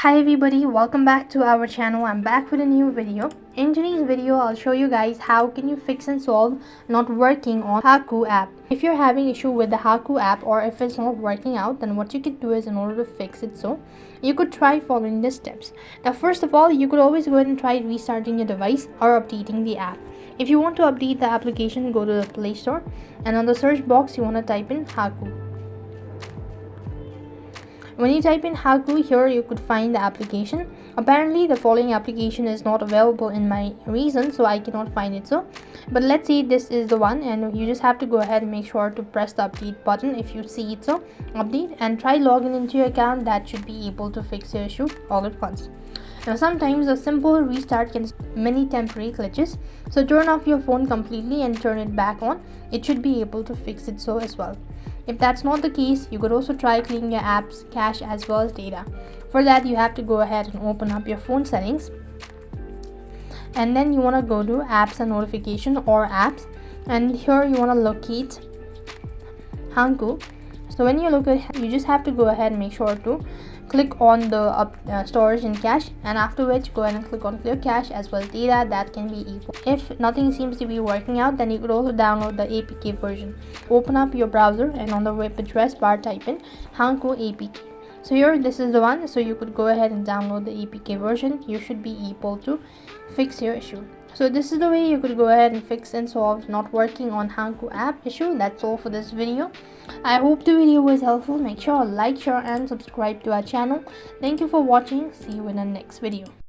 Hi everybody, welcome back to our channel. I'm back with a new video. In today's video, I'll show you guys how can you fix and solve not working on Hacoo app. If you're having issue with the Hacoo app or if it's not working out, then what you could do is in order to fix it, so you could try following the steps. Now first of all, you could always go ahead and try restarting your device or updating the app. If you want to update the application, go to the Play Store and on the search box you want to type in Hacoo. When you type in Haku here, you could find the application. Apparently the following application is not available in my region, so I cannot find it. But let's see, this is the one, and you just have to go ahead and make sure to press the update button if you see it. So update and try logging into your account. That should be able to fix your issue all at once. Now sometimes a simple restart can many temporary glitches, so turn off your phone completely and turn it back on. It should be able to fix it so as well. If that's not the case, you could also try cleaning your apps cache as well as data. For that, you have to go ahead and open up your phone settings, and then you want to go to apps and notification or apps, and here you want to locate Hacoo. So when you look at, you just have to go ahead and make sure to click on the storage and cache, and after which go ahead and click on clear cache as well as data. That can be equal. If nothing seems to be working out, then you could also download the APK version. Open up your browser and on the web address bar type in Hacoo APK. So here this is the one, so you could go ahead and download the APK version. You should be able to fix your issue. So this is the way you could go ahead and fix and solve not working on Hacoo app issue. That's all for this video. I hope the video was helpful. Make sure to like, share and subscribe to our channel. Thank you for watching. See you in the next video.